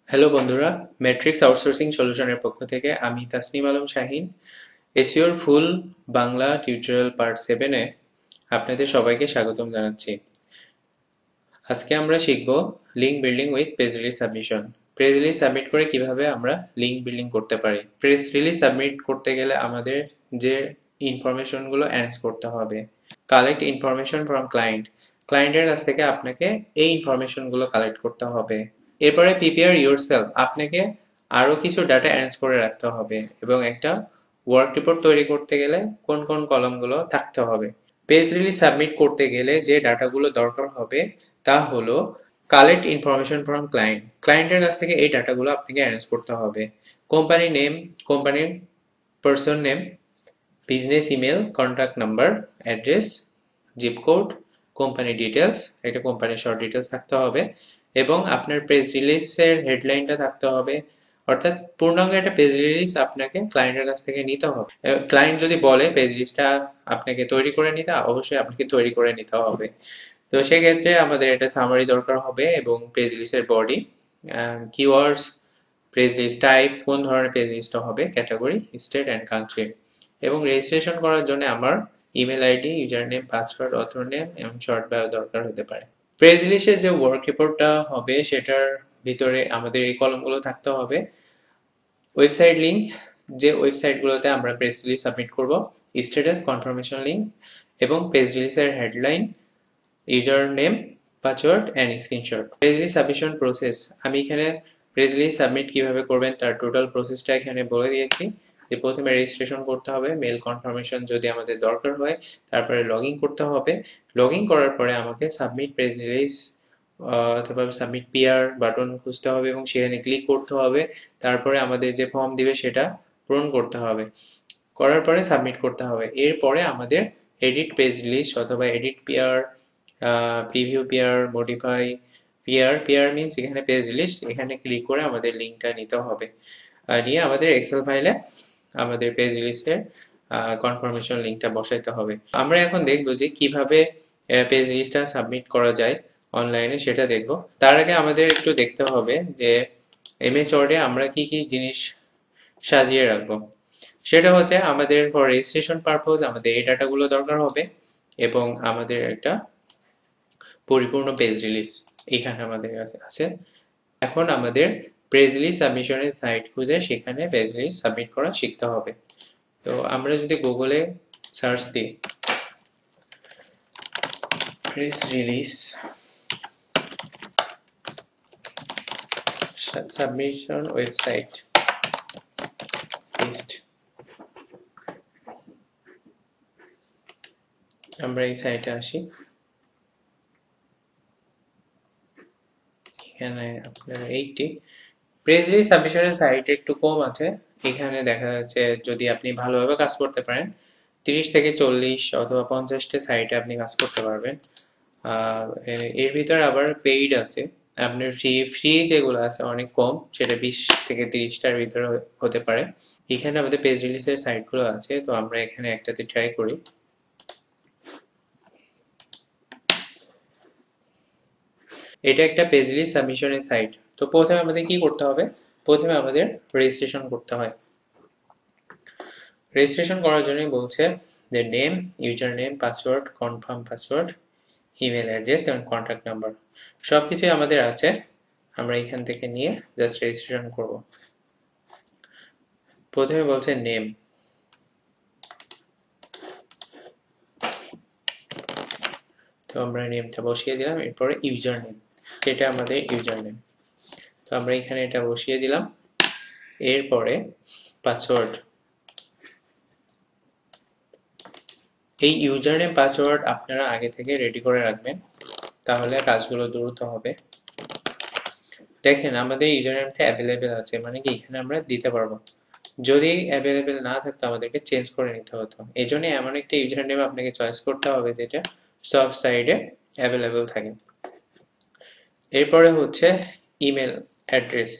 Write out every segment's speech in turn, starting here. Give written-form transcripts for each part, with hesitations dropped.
Hello বন্ধুরা, matrix outsourcing সলিউশনের পক্ষ থেকে আমি তাসনিম আলম শাহিন এসইওর ফুল বাংলা টিউটোরিয়াল পার্ট 7-এ আপনাদের সবাইকে স্বাগতম জানাচ্ছি। আজকে আমরা শিখব link building with page release submission. Page release submit করে কিভাবে আমরা লিঙ্ক বিল্ডিং করতে পারি। প্রেস রিলিজ সাবমিট করতে গেলে আমাদের যে ইনফরমেশনগুলো অ্যারেঞ্জ করতে হবে। কালেক্ট ইনফরমেশন ফ্রম ক্লায়েন্ট, ক্লায়েন্টের কাছ থেকে আপনাকে এই ইনফরমেশনগুলো কালেক্ট করতে হবে। এরপরে প্রিপেয়ার ইয়োরসেলফ, আপনাকে আরো কিছু ডাটা অ্যারেঞ্জ করে রাখতে হবে এবং একটা ওয়ার্ক রিপোর্ট তৈরি করতে গেলে কোন কোন কলামগুলো থাকতে হবে। পেজ রিলিজ সাবমিট করতে গেলে যে ডাটাগুলো দরকার হবে তা হলো কালেক্ট ইনফরমেশন ফ্রম ক্লায়েন্ট, ক্লায়েন্টের কাছ থেকে এই ডাটাগুলো আপনাকে অ্যারেঞ্জ করতে হবে। কোম্পানি নেম, কোম্পানির person name, business email, contact number, address, zip code, company details, একটা কোম্পানির শর্ট ডিটেলস থাকতে হবে এবং আপনার পেজ রিলিজের হেডলাইনটা থাকতে হবে। অর্থাৎ পূর্ণাঙ্গ একটা পেজ রিলিজ আপনাকে ক্লায়েন্টের কাছ থেকে নিতে হবে। ক্লায়েন্ট যদি বলে পেজ রিলিজটা আপনাকে তৈরি করে নিতে, অবশ্যই আপনাকে তৈরি করে নিতে হবে। তো সেক্ষেত্রে আমাদের একটা সামারি দরকার হবে এবং পেজ রিলিজের body, keywords, page release type, কোন ধরনের পেজ রিলিজটা হবে, ক্যাটাগরি, স্টেট অ্যান্ড কান্ট্রি এবং রেজিস্ট্রেশন করার জন্য আমার email ID, user name, password, author name এবং শর্ট বায়ো দরকার হতে পারে। প্রেস রিলিজের যে ওয়ার্ক রিপোর্টটা হবে সেটার ভিতরে আমাদের এই কলমগুলো থাকতে হবে। ওয়েবসাইট লিঙ্ক, যে ওয়েবসাইটগুলোতে আমরা প্রেস রিলিজ সাবমিট করব, স্ট্যাটাস, কনফার্মেশন লিঙ্ক এবং পেজ রিলিজের headline, user name, password and screenshot. Press release submission process, আমি এখানে প্রেস রিলিজ সাবমিট কিভাবে করবেন তার টোটাল প্রসেসটা এখানে বলে দিয়েছি। যে প্রথমে রেজিস্ট্রেশন করতে হবে, মেল কনফার্মেশন যদি আমাদের দরকার হয়, তারপরে লগ ইন করতে হবে। লগ ইন করার পরে আমাকে সাবমিট প্রেস রিলিজ অথবা সাবমিট পিআর বাটন খুঁজতে হবে এবং সেখানে ক্লিক করতে হবে। তারপরে আমাদের যে ফর্ম দিবে সেটা পূরণ করতে হবে, করার পরে সাবমিট করতে হবে। এরপরে আমাদের এডিট পেজ রিলিজ অথবা edit PR, preview PR, modify PR, PR means এখানে পেজ রিলিজ, এখানে ক্লিক করে আমাদের লিঙ্কটা নিতে হবে। নিয়ে আমাদের এক্সেল ফাইলে আমাদের পেজ রিলিজের কনফার্মেশন লিঙ্কটা বসাইতে হবে। আমরা এখন দেখবো যে কিভাবে পেজ রিলিজটা সাবমিট করা যায় অনলাইনে, সেটা দেখব। তার আগে আমাদের একটু দেখতে হবে যে এমএস ওয়ার্ডে আমরা কি কি জিনিস সাজিয়ে রাখবো। সেটা হচ্ছে আমাদের ফর রেজিস্ট্রেশন পারপোজ আমাদের এই ডাটাগুলো দরকার হবে এবং আমাদের একটা পরিপূর্ণ পেজ রিলিজ এখানে আমাদের কাছে আছে। এখন আমাদের পেজ রিলিজ সাবমিশনের সাইট খুঁজে সেখানে পেজ রিলিজ সাবমিট করা শিখতে হবে। তো আমরা যদি গুগলে সার্চ দিই press release submission website list, আমরা এই সাইটে আসি। এখানে আপনার এইটি প্রেস রিলিজ সাবমিশনের সাইট একটু কম আছে। এখানে দেখা যাচ্ছে যদি আপনি ভালোভাবে কাজ করতে পারেন 30 থেকে 40 অথবা 50টা সাইটে আপনি কাজ করতে পারবেন। এর ভিতরে আবার পেইড আছে, আপনার ফ্রি যেগুলো আছে অনেক কম, সেটা 20 থেকে 30টার ভিতরে হতে পারে। এখানে আমাদের পেজ রিলিজের সাইটগুলো আছে, তো আমরা এখানে একটাতে ট্রাই করি। এটা একটা পেজ রিলিজ সাবমিশনের সাইট। তো প্রথমে আমাদের কি করতে হবে, প্রথমে আমাদের রেজিস্ট্রেশন করতে হয়। রেজিস্ট্রেশন করার জন্য বলছে যে name, user name, password, confirm password, email address এবং কন্ট্যাক্ট নাম্বার সবকিছুই আমাদের আছে। আমরা এখান থেকে নিয়ে জাস্ট রেজিস্ট্রেশন করব। প্রথমে বলছে নেম, তো আমরা নেমটা বসিয়ে দিলাম। এরপরে ইউজার নেম, এটা আমাদের ইউজার নেম, তো আমরা এখানে এটা বসিয়ে দিলাম। এরপরে পাসওয়ার্ড, এই ইউজার নেম পাসওয়ার্ড আপনারা আগে থেকে রেডি করে রাখবেন, তাহলে কাজগুলো দ্রুত হবে। দেখেন আমাদের ইউজার নেমটা অ্যাভেলেবেল আছে, মানে কি এখানে আমরা দিতে পারবো। যদি অ্যাভেলেবেল না থাকতো আমাদেরকে চেঞ্জ করে নিতে হতো। এই জন্য এমন একটা ইউজার নেম আপনাকে চয়েস করতে হবে যেটা সব সাইডে অ্যাভেলেবেল থাকে। এরপরে হচ্ছে email address,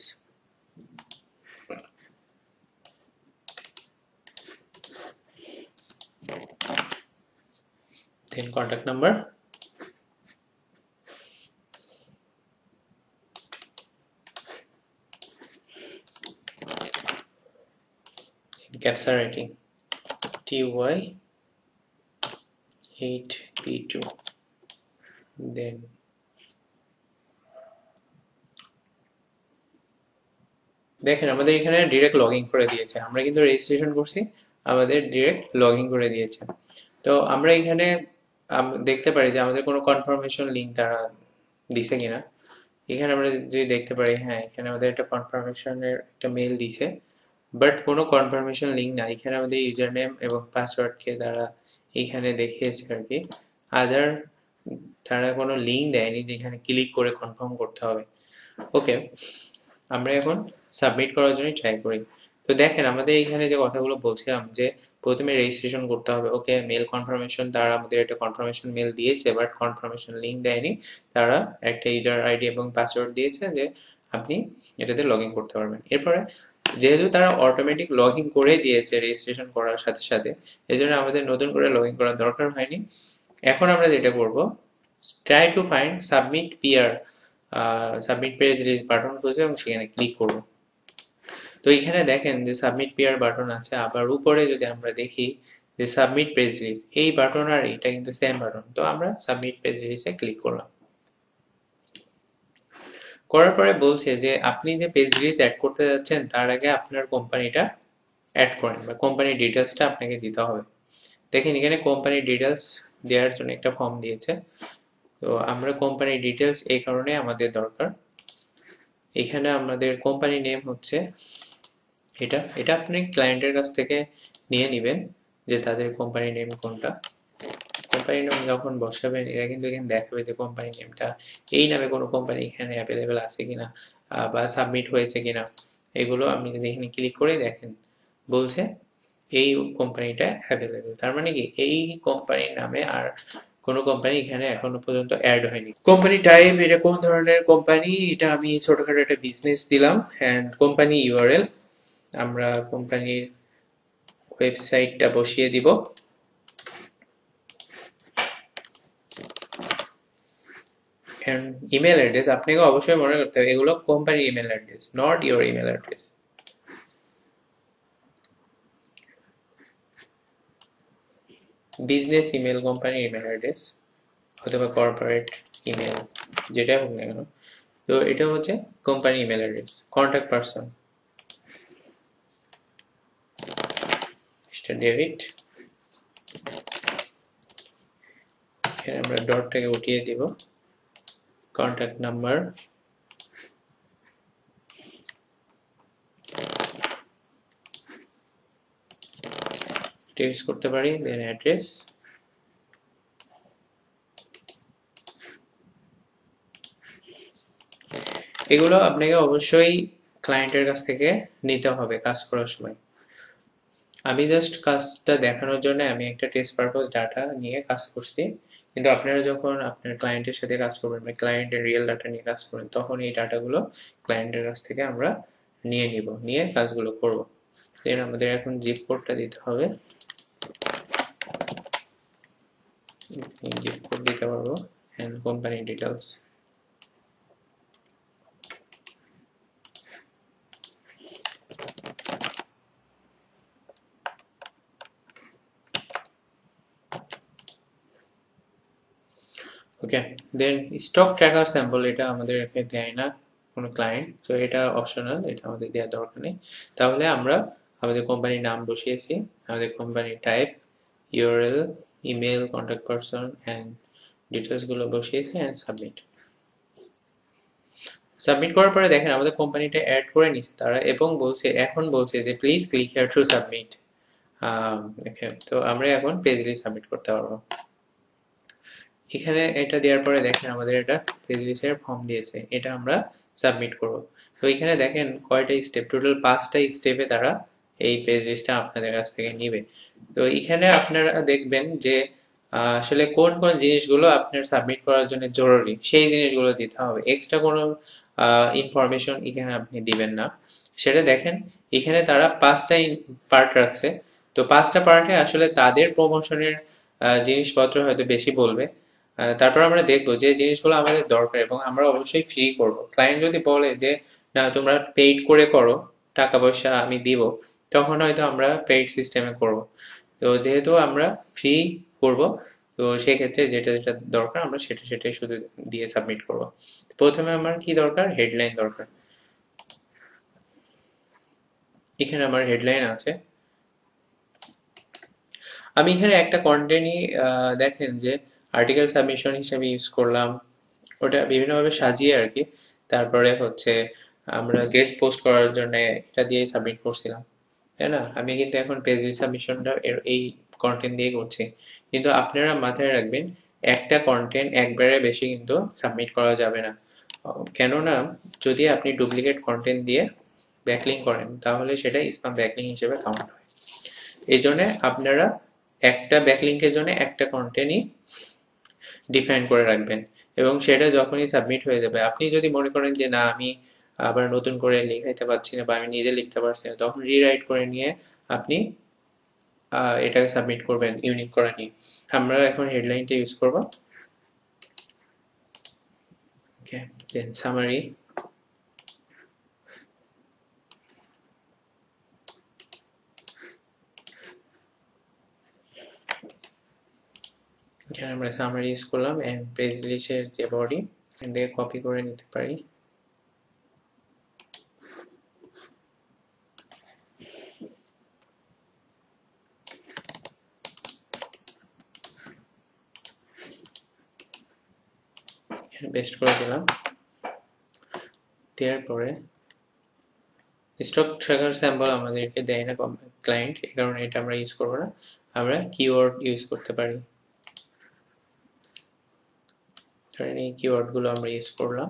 then contact number, captcha rating TY8P2, then দেখেন আমাদের এখানে ডিরেক্ট লগ ইন করে দিয়েছে, আমরা কিন্তু রেজিস্ট্রেশন করছি, আমাদের ডিরেক্ট লগ ইন করে দিয়েছে। তো আমরা এখানে দেখতে পারি যে আমাদের কোনো কনফার্মেশন লিঙ্ক তারা দিছে কিনা। এখানে আমরা যদি দেখতে পারি, হ্যাঁ এখানে আমাদের একটা কনফার্মেশনের একটা মেল দিছে, বাট কোনো কনফার্মেশন লিঙ্ক না। এখানে আমাদের ইউজার নেম এবং পাসওয়ার্ডকে তারা এখানে দেখিয়েছে আর কি, আদার তারা কোনো লিঙ্ক দেয়নি যেখানে ক্লিক করে কনফার্ম করতে হবে। ওকে, আমরা এখন সাবমিট করার জন্য ট্রাই করি। তো দেখেন আমাদের এখানে যে কথাগুলো বলছিলাম যে প্রথমে রেজিস্ট্রেশন করতে হবে। ওকে, মেল কনফার্মেশন, তারা আমাদের একটা কনফার্মেশন মেল দিয়েছে বাট কনফার্মেশন লিঙ্ক দেয়নি। তারা একটা ইউজার আইডি এবং পাসওয়ার্ড দিয়েছে যে আপনি এটাতে লগ ইন করতে পারবেন। এরপরে যেহেতু তারা অটোমেটিক লগ ইন করে দিয়েছে রেজিস্ট্রেশন করার সাথে সাথে, এই জন্য আমাদের নতুন করে লগ ইন করার দরকার হয়নি। এখন আমরা যেটা করব, try to find submit PR, submit page release button খুঁজে এবং সেখানে ক্লিক করব। তো এখানে দেখেন যে সাবমিট পিআর বাটন আছে, আবার উপরে যদি আমরা দেখি যে সাবমিট পেজ রিলিজ, এই বাটন আর এটা কিন্তু সেম বাটন। তো আমরা সাবমিট পেজ রিলিজে ক্লিক করলাম। করার পরে বলছে যে আপনি যে পেজ রিলিজ অ্যাড করতে যাচ্ছেন তার আগে আপনার কোম্পানিটা অ্যাড করেন বা কোম্পানির ডিটেলসটা আপনাকে দিতে হবে। দেখেন এখানে কোম্পানির ডিটেলস দেওয়ার জন্য একটা ফর্ম দিয়েছে। তো আমরা কোম্পানির ডিটেলস এই কারণে আমাদের দরকার। এখানে আমাদের কোম্পানি নেম হচ্ছে এটা, এটা আপনি ক্লায়েন্টের কাছ থেকে নিয়ে নেবেন যে তাদের কোম্পানি নেম কোনটা। কোম্পানি নেম যখন বসাবেন এরা কিন্তু এখানে দেখাবে যে কোম্পানি নেমটা এই নামে কোনো কোম্পানি এখানে অ্যাভেলেবেল আছে কিনা বা সাবমিট হয়েছে কিনা। এগুলো আপনি যদি এখানে ক্লিক করে দেখেন বলছে এই কোম্পানিটা অ্যাভেলেবেল, তার মানে কি এই কোম্পানির নামে আর কোনো কোম্পানি এখানে এখনো পর্যন্ত অ্যাড হয়নি। কোম্পানি টাইপ, এটা কোন ধরনের কোম্পানি, এটা আমি ছোটখাটো একটা বিজনেস দিলাম। অ্যান্ড কোম্পানি ইউআরএল, আমরা কোম্পানির ওয়েবসাইটটা বসিয়ে দিব। ইমেল অ্যাড্রেস আপনাকে অবশ্যই মনে করতে হবে এগুলো কোম্পানির email address, not your email address. Business email, কোম্পানির ইমেল অ্যাড্রেস অথবা কর্পোরেট ইমেল, যেটা হোক না কেন। তো এটা হচ্ছে company email address. Contact person mister David, এখানে আমরা ডটটাকে উঠিয়ে দিব। কন্ট্যাক্ট নাম্বার, টেক্সট করতে পারি, দেন অ্যাড্রেস। এগুলো আপনাকে অবশ্যই ক্লায়েন্টের কাছ থেকে নিতে হবে কাজ করার সময়। আমি জাস্ট কাজটা দেখানোর জন্য আমি একটা টেস্ট পারপাস ডাটা নিয়ে কাজ করছি, কিন্তু আপনারা যখন আপনার ক্লায়েন্টের সাথে কাজ করবেন বা ক্লায়েন্টের রিয়েল ডাটা নিয়ে কাজ করবেন তখন এই ডাটাগুলো ক্লায়েন্টের কাছ থেকে আমরা নিয়ে কাজগুলো করব। দেন আমাদের এখন জিপ কোডটা দিতে হবে, জিপ কোড দিতে পারবো, and company details. Okay, then stock tracker sample, এটা আমাদের দেয় না কোনো ক্লায়েন্ট, তো এটা অপশনাল, এটা আমাদের দেওয়ার দরকার নেই। তাহলে আমরা আমাদের কোম্পানির নাম বসিয়েছি, আমাদের কোম্পানির type, URL, email, contact person and ডিটেলসগুলো বসিয়েছি অ্যান্ড সাবমিট। সাবমিট করার পরে দেখেন আমাদের কোম্পানিটা অ্যাড করে নিচ্ছে তারা, এবং এখন বলছে যে please click here to submit. Okay, তো আমরা এখন পেজ লিস্ট সাবমিট করতে পারবো। এখানে এটা দেওয়ার পরে দেখেন আমাদের এটা পেজ লিস্টের ফর্ম দিয়েছে, এটা আমরা সাবমিট করব। তো এখানে দেখেন কয়টা স্টেপ, টোটাল 5টা স্টেপে তারা এই পেজ লিস্টটা আপনাদের কাছ থেকে নিবে। তো এখানে আপনারা দেখবেন যে আসলে কোন কোন জিনিসগুলো আপনার সাবমিট করার জন্য জরুরি সেই জিনিসগুলো দিতে হবে। এক্সট্রা কোনো ইনফরমেশন এখানে আপনি দিবেন না। সেটা দেখেন এখানে তারা 5টা পার্ট রাখছে। তো 5টা পার্টে আসলে তাদের প্রমোশনের জিনিসপত্র হয়তো বেশি বলবে। তারপর আমরা দেখবো যে জিনিসগুলো আমাদের দরকার এবং আমরা অবশ্যই ফ্রি করব। ক্লায়েন্ট যদি বলে যে না তোমরা পেইড করে করো, টাকা পয়সা আমি দিব, তখন হয়তো আমরা পেইড সিস্টেমে করব। তো যেহেতু আমরা ফ্রি করব, তো সেক্ষেত্রে যেটা যেটা দরকার আমরা সেটাই শুধু দিয়ে সাবমিট করব। প্রথমে আমার কি দরকার, হেডলাইন দরকার। এখানে আমার হেডলাইন আছে। আমি এখানে একটা কন্টেন্টই দেখেন যে আর্টিকেল সাবমিশন হিসেবে ইউজ করলাম, ওটা বিভিন্নভাবে সাজিয়ে আর কি। তারপরে হচ্ছে আমরা গেস্ট পোস্ট করার জন্য এটা দিয়ে সাবমিট করছিলাম, তাই না? আমি কিন্তু এখন পেজ সাবমিশনটা এই কন্টেন্ট দিয়ে করছি। কিন্তু আপনারা মাথায় রাখবেন, একটা কন্টেন্ট একবারে বেশি কিন্তু সাবমিট করা যাবে না। কেননা যদি আপনি ডুপ্লিকেট কন্টেন্ট দিয়ে ব্যাকলিং করেন তাহলে সেটা স্প্যাম ব্যাকলিং হিসেবে কাউন্ট হয়। এই জন্য আপনারা একটা ব্যাকলিংকের জন্য একটা কন্টেন্টই ডিফাইন করে রাখবেন, এবং সেটা যখনই সাবমিট হয়ে যাবে, আপনি যদি মনে করেন যে না আমি আবার নতুন করে লিখাইতে পারছি না বা আমি নিজে লিখতে পারছি না, তখন রিরাইট করে নিয়ে আপনি এটাকে সাবমিট করবেন ইউনিক করে নিয়ে। আমরা এখন হেডলাইনটা ইউজ করব। ওকে, দেন সামারি। এখানে আমরা সামারি ইউজ করলাম, এন্ড পেজ লিস্টের যে বডি এখান থেকে কপি করে নিতে পারি। এখানে পেস্ট করে দিলাম। দেওয়ার পরে স্টক ট্র্যাকার স্যাম্পল আমাদেরকে দেয় না ক্লায়েন্ট, এই কারণে এটা আমরা ইউজ করবো না। আমরা কিওয়ার্ড ইউজ করতে পারি। ধরেন এই কিওয়ার্ড গুলো আমরা ইউজ করলাম।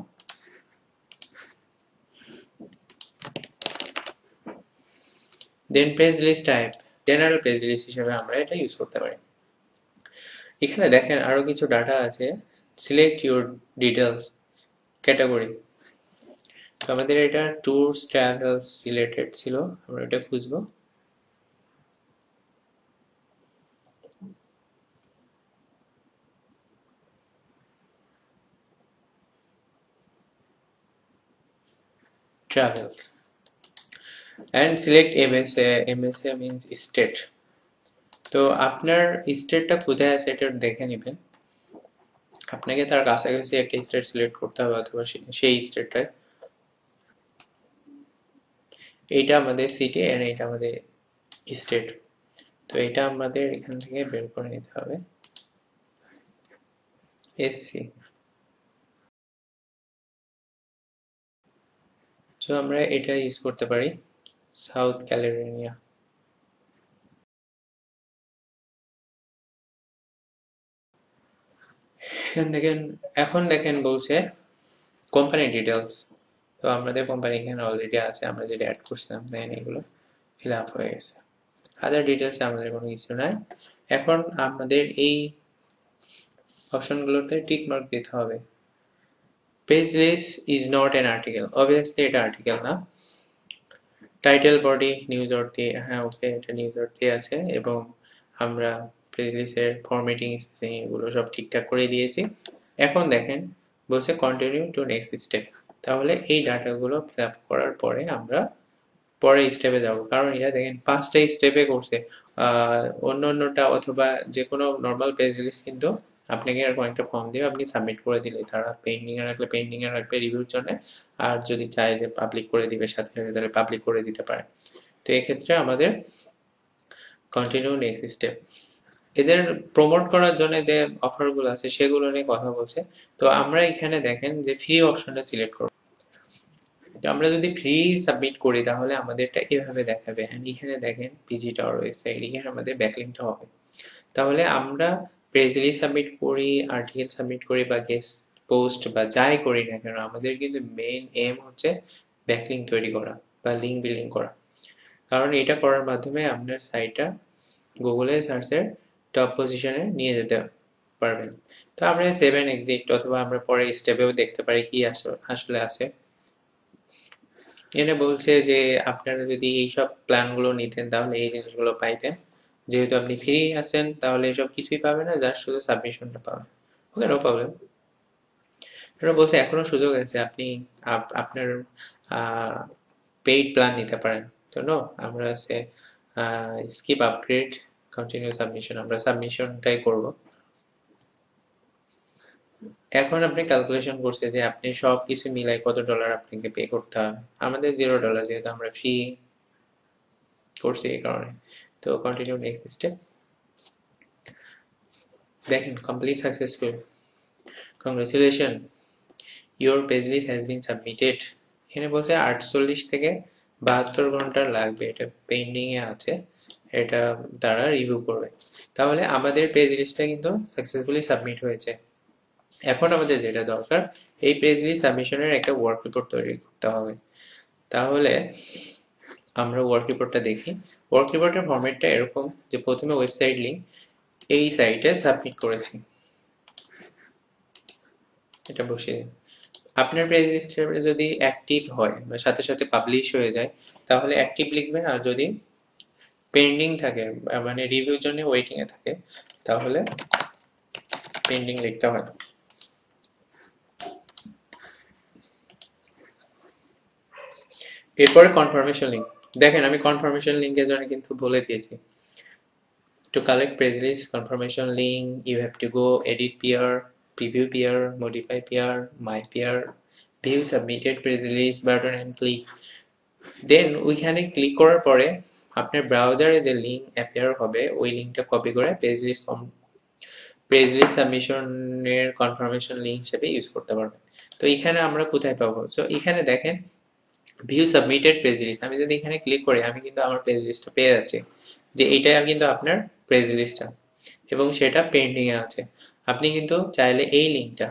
Then page list type, general page list হিসেবে আমরা এটা ইউজ করতে পারি। এখানে দেখেন আরো কিছু ডাটা আছে, সিলেক্ট ইউর ডিটেলস ক্যাটাগরি। তো আমাদের এটা ট্যুরস ট্রাভেলস রিলেটেড ছিল, আমরা এটা খুঁজবো। Travels and select MSA. MSA means state. তো আপনার স্টেটটা কোথায় আছে এটা দেখে নেবেন। আপনাকে তার কাছাকাছি একটা স্টেট সিলেক্ট করতে হবে, অথবা সেই স্টেটটায়। এইটা আমাদের সিটি এন্ড এটা আমাদের স্টেট। তো এটা আমাদের এখান থেকে বের করে নিতে হবে, এসসি। তো আমরা এটা ইউজ করতে পারি, সাউথ ক্যালিফোর্নিয়া। এখন দেখেন বলছে কোম্পানি ডিটেলস। তো আমাদের কোম্পানি এখানে অলরেডি আছে, আমরা যেটা অ্যাড করছিলাম, দেন এগুলো ফিল আপ হয়ে গেছে। আদার ডিটেলসে আমাদের কোনো কিছু নাই। এখন আমাদের এই অপশনগুলোতে টিক মার্ক দিতে হবে। Page list is not an article, obviously এটা আর্টিকেল না। টাইটেল বডি নিউজ অর্থে, হ্যাঁ ওকে, এটা নিউজ অর্থে আছে, এবং আমরা পেজ লিস্টের ফরম্যাটিং স্পেসিং এগুলো সব ঠিকঠাক করে দিয়েছি। এখন দেখেন বলছে কন্টিনিউ টু নেক্সট স্টেপ। তাহলে এই ডাটাগুলো ফিল আপ করার পরে আমরা পরের স্টেপে যাব, কারণ এটা দেখেন 5টা স্টেপে করছে। অন্যটা অথবা যে কোনো নর্মাল পেজ লিস্ট কিন্তু আপনাকে এরকম একটা ফর্ম দিবে, আপনি সাবমিট করে দিলে তারা পেন্ডিং এ রাখলে পেন্ডিং এ রাখবে রিভিউর জন্য, আর যদি চায় যে পাবলিক করে দিবে সাথে সাথে তাহলে পাবলিক করে দিতে পারে। তো এক্ষেত্রে আমাদের কন্টিনিউ নেক্সট স্টেপ। এদের প্রমোট করার জন্য যে অফারগুলো আছে সেগুলো নিয়ে কথা বলছে। তো আমরা এখানে দেখেন যে ফ্রি অপশনটা সিলেক্ট করব। আমরা যদি ফ্রি সাবমিট করি তাহলে আমাদেরটা এভাবে দেখাবে, এন্ড এখানে দেখেন ভিজিট আওয়ার ওয়েবসাইট, এখানে আমাদের ব্যাকলিংকটা হবে। তাহলে আমরা প্রেস রিলিজ সাবমিট করি, আর্টিকেল সাবমিট করি, বা গেস্ট পোস্ট বা যাই করি না কেন, আমাদের কিন্তু মেইন এম হচ্ছে ব্যাকলিং তৈরি করা বা লিঙ্ক বিল্ডিং করা। কারণ এটা করার মাধ্যমে আপনার সাইটটা গুগলে সার্চের টপ পজিশনে নিয়ে যেতে পারবেন। তো আমরা 7 এক্সিট অথবা আমরা পরের স্টেপেও দেখতে পারি কি আসলে আছে। এনে বলছে যে আপনারা যদি এইসব প্ল্যানগুলো নিতেন তাহলে এই জিনিসগুলো পাইতেন। যেহেতু আপনি ফ্রি আছেন তাহলে এসব কিছুই পাবেন না, যার শুধু সাবমিশনটা পাবেন। ওকে, নো প্রবলেম। এটা বলছে এখনো সুযোগ আছে, আপনি আপনার পেইড প্ল্যান নিতে পারেন। তো নো, আমরা আছে স্কিপ আপগ্রেড কন্টিনিউ সাবমিশন, আমরা সাবমিশনটাই করব। এখন আপনি ক্যালকুলেশন করছে যে আপনি সব কিছু মিলাই কত ডলার আপনাকে পে করতে হবে। আমাদের $0, যেহেতু আমরা ফ্রি করছি এই কারণে। তো কন্টিনিউ নেক্সট স্টেপ। দেখেন complete successful, congratulation, your page list has been submitted. এখানে বলছে 48 থেকে 72 ঘন্টা লাগবে, এটা পেন্ডিং এ আছে, এটা তারা রিভিউ করবে। তাহলে আমাদের পেজ লিস্টটা কিন্তু সাকসেসফুলি সাবমিট হয়েছে। এখন আমাদের যেটা দরকার, এই পেজ লিস্ট সাবমিশনের একটা ওয়ার্ক রিপোর্ট তৈরি করতে হবে। তাহলে আমরা ওয়ার্ক রিপোর্টটা দেখি। ওয়ার্ক রিপোর্টের ফরম্যাটটা এরকম যে প্রথমে ওয়েবসাইট লিংক এই সাইটে সাবমিট করেছি, এটা বসিয়ে দিন। আপনার পেজ লিস্টে যদি অ্যাক্টিভ হয় বা সাথে সাথে পাবলিশ হয়ে যায় তাহলে অ্যাক্টিভ লিখবেন, আর যদি পেন্ডিং থাকে মানে রিভিউর জন্য ওয়েটিং এ থাকে তাহলে পেন্ডিং লিখতে হয়। এরপরে কনফার্মেশন লিংক। দেখেন আমি কনফার্মেশন লিংকের জন্য কিন্তু বলে দিয়েছি, to collect page list confirmation link you have to go edit peer, preview peer, modify peer, my peer, view submitted page list button and click। দেন ওইখানে ক্লিক করার পরে আপনার ব্রাউজারে যে লিঙ্ক অ্যাপিয়ার হবে ওই লিঙ্কটা কপি করে পেজ লিস্ট সাবমিশনের কনফার্মেশন লিঙ্ক হিসেবে ইউজ করতে পারবেন। তো এখানে আমরা কোথায় পাবো? তো এখানে দেখেন ভিউ সাবমিটেড পেজ লিস্ট, আমি যদি এখানে ক্লিক করি আমি কিন্তু আমার পেজ লিস্টটা পেয়ে যাচ্ছি, যে এইটা কিন্তু আপনার পেজ লিস্টটা এবং সেটা পেন্ডিং এ আছে। আপনি কিন্তু চাইলে এই লিঙ্কটা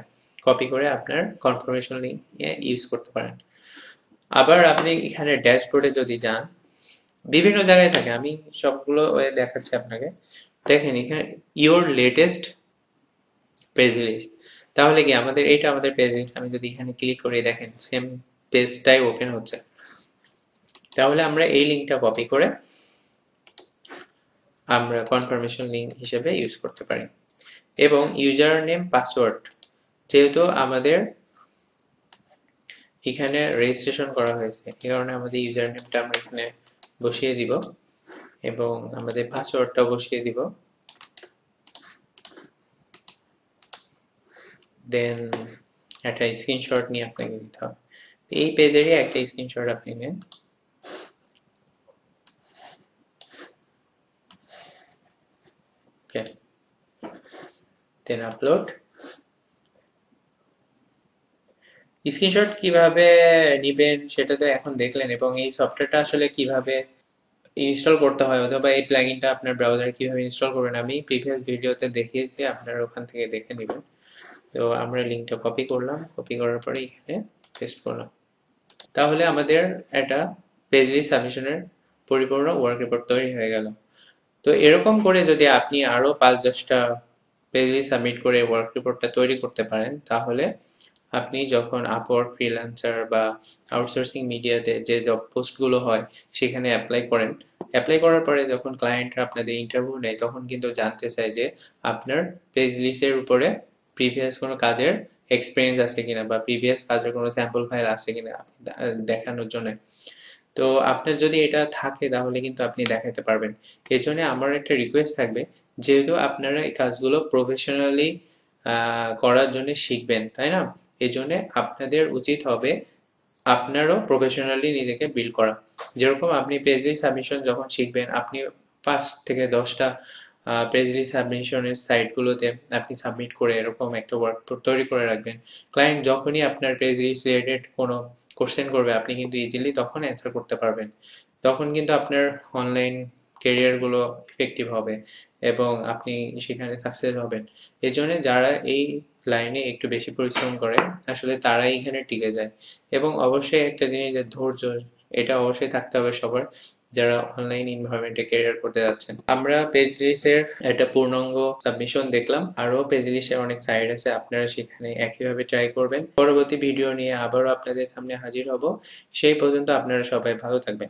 কপি করে আপনার কনফার্মেশন লিঙ্ক ইউজ করতে পারেন। আবার আপনি এখানে ড্যাশবোর্ডে যদি যান, বিভিন্ন জায়গায় থাকে, আমি সবগুলো দেখাচ্ছি আপনাকে। দেখেন এখানে ইওর লেটেস্ট পেজ লিস্ট, তাহলে কি আমাদের এইটা আমাদের পেজ লিস্ট। আমি যদি এখানে ক্লিক করি দেখেন সেম পেজটাই ওপেন হচ্ছে। তাহলে আমরা এই লিঙ্কটা কপি করে আমরা কনফার্মেশন লিঙ্ক হিসেবে ইউজ করতে পারি। এবং ইউজার নেম পাসওয়ার্ড, যেহেতু আমাদের এখানে রেজিস্ট্রেশন করা হয়েছে এই কারণে আমাদের ইউজার নেমটা আমরা এখানে বসিয়ে দিব এবং আমাদের পাসওয়ার্ডটা বসিয়ে দিব। দেন একটা স্ক্রিনশট নিয়ে আপনাকে দিতে হবে, এই পেজেরই একটা স্ক্রিনশট আপনি নেন। ওকে, দেন আপলোড। স্ক্রিনশট কিভাবে নেবেন সেটা তো এখন দেখলেন, এবং এই সফটওয়্যারটা আসলে কিভাবে ইনস্টল করতে হয় অথবা এই প্লাগইনটা আপনার ব্রাউজারে কিভাবে ইনস্টল করবেন আমি প্রিভিয়াস ভিডিওতে দেখিয়েছি, আপনারা ওখান থেকে দেখে নেবেন। তো আমরা লিঙ্কটা কপি করলাম, কপি করার পরে এখানে পেস্ট করলাম। তাহলে আমাদের একটা পেজ লিস্ট সাবমিশনের পরিপূর্ণ ওয়ার্ক রিপোর্ট তৈরি হয়ে গেল। তো এরকম করে যদি আপনি আরো 5-10টা পেজ লিস্ট সাবমিট করে ওয়ার্ক রিপোর্টটা তৈরি করতে পারেন তাহলে আপনি যখন আপওয়ার্ক, ফ্রিল্যান্সার বা আউটসোর্সিং মিডিয়াতে যে জব পোস্টগুলো হয় সেখানে অ্যাপ্লাই করেন, অ্যাপ্লাই করার পরে যখন ক্লায়েন্টরা আপনাদের ইন্টারভিউ নেয় তখন কিন্তু জানতে চায় যে আপনার পেজ লিস্টের উপরে প্রিভিয়াস কোনো কাজের এক্সপিরিয়েন্স আছে কিনা বা প্রিভিয়াস কাজের কোনো স্যাম্পল ফাইল আছে কিনা দেখানোর জন্য। তো আপনার যদি এটা থাকে তাহলে কিন্তু আপনি দেখাতে পারবেন। এর জন্য আমার একটা রিকোয়েস্ট থাকবে, যেহেতু আপনারা এই কাজগুলো প্রফেশনালি করার জন্য শিখবেন তাই না, এই জন্য আপনাদের উচিত হবে আপনারও প্রফেশনালি নিজেকে বিল্ড করা। যেরকম আপনি পেজ লিস্ট সাবমিশন যখন শিখবেন আপনি 5 থেকে 10টা পেজ লিস্ট সাবমিশনের সাইটগুলোতে আপনি সাবমিট করে এরকম একটা ওয়ার্ক তৈরি করে রাখবেন। ক্লায়েন্ট যখনই আপনার পেজ লিস্ট রিলেটেড কোনো কোশ্চেন করবে আপনি কিন্তু ইজিলি তখন অ্যান্সার করতে পারবেন। তখন কিন্তু আপনার অনলাইন ক্যারিয়ারগুলো ইফেক্টিভ হবে এবং আপনি সেখানে সাকসেস হবেন। এই জন্য যারা এই লাইনে একটু বেশি পরিশ্রম করে আসলে তারাই এখানে টিকে যায়। এবং অবশ্যই একটা জিনিস যে ধৈর্য, এটা অবশ্যই থাকতে হবে সবার যারা অনলাইন এনভায়রনমেন্টে ক্যারিয়ার করতে যাচ্ছেন। আমরা পেজ লিস্টের একটা পূর্ণাঙ্গ সাবমিশন দেখলাম, আরো পেজ লিস্টের অনেক সাইট আছে, আপনারা সেখানে একইভাবে ট্রাই করবেন। পরবর্তী ভিডিও নিয়ে আবারও আপনাদের সামনে হাজির হব, সেই পর্যন্ত আপনারা সবাই ভালো থাকবেন।